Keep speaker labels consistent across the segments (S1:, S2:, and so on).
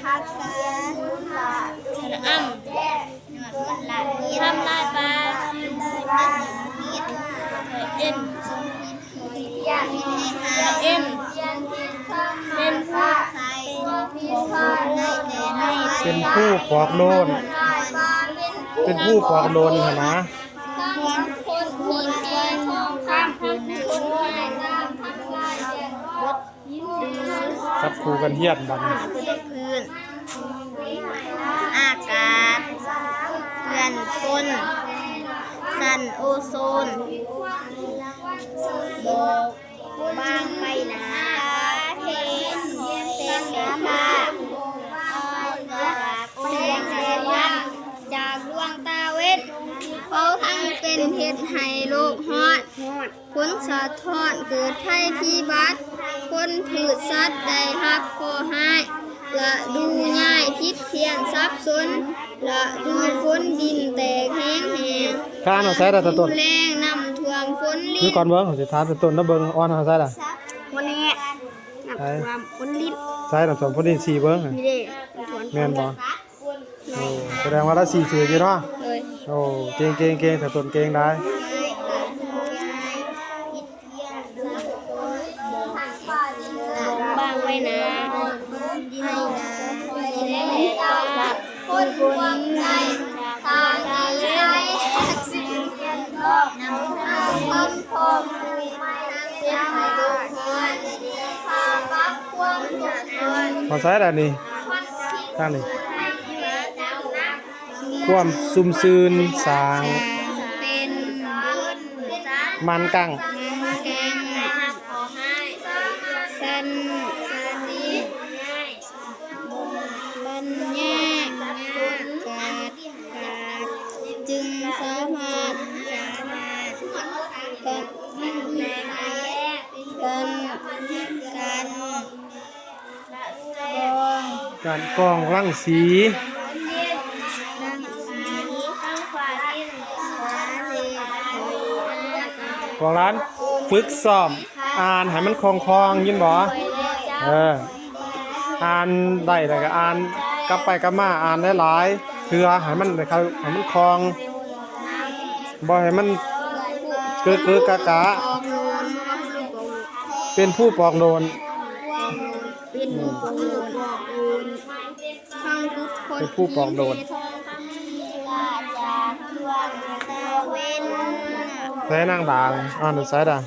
S1: รักษาอ้ำทำลายปลาเอ็นเอ็นเป็นผู้ใส่
S2: เป็นผู้ปอกโลนเป็นผู้ปอกโลนเหรอนะ
S1: คนมีแก่ทองคำคนง่ายตามทำลายแก่รถ
S2: จับครูกันเฮียดบัดนี้
S1: พื้นอากาศเพื่อนคนสันโอโซนโบบางไปหนาเทนเซนเซตาแสงแสงวันจากดวงตาเวทเขาทั้งเป็นเหตุให้โลกฮอดผลสะท้อนเกิดภัยพิบัติคนผืดสัตว์ได้รับขอให้ละดูง่ายพิษเพียนซับซ้อนละดูฝนดินแตกแห้งแห้ง
S2: ข้าเอาใส่ได้ต้น
S1: แรงนำท่วมฝนลิ้น
S2: คือก่อนเบิ่งสิถามต้นนะเบิ่งอ่อนเอาใส่ล่ะ
S1: วันนี้นำท่วมฝนลิ้น
S2: ใส่น้ำส้มพอดี4เบิ่ง
S1: นี่เด้
S2: แม่นบ่โอ้แสดงว่าเรา4ชื่ออยู่เนาะโอ้เก่งๆถ้าต้นเก่งได้
S1: บางไว้นะดินนะคนบนใจทางใจสิ่งเกิดนำคนพมเป็นไม้ลูกเงินพาปักความสุขคน
S2: มาใส่ได้นี่ทางนี้ความซุ่มซืนสร้าง
S1: เป็นบุญ
S2: มันกัง
S1: แกงขอให้สันนิบัญญัติการจึงสามารถ
S2: การกองรังสีกองร้านฝึกซ้อมอ่านให้มันคล่องๆยินบ่อ่านได้แล้วก็อ่านกลับไปกลับมาอ่านหลายๆเพื่อให้มันคล่องบ่ให้มันเกิดกะกะเป็นผู้ปอกโลนเป็นผู้ปอกโลนใส่นางด่างอ่านใส่ด่าง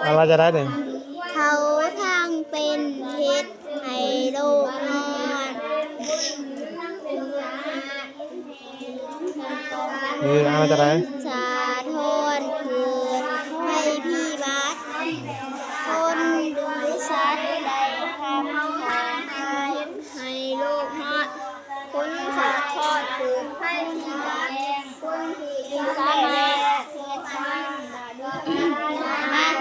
S2: อะไรจะได้ถึง
S1: เขาทางเป็นเหตุให้โลกนอน
S2: อะไรจะได้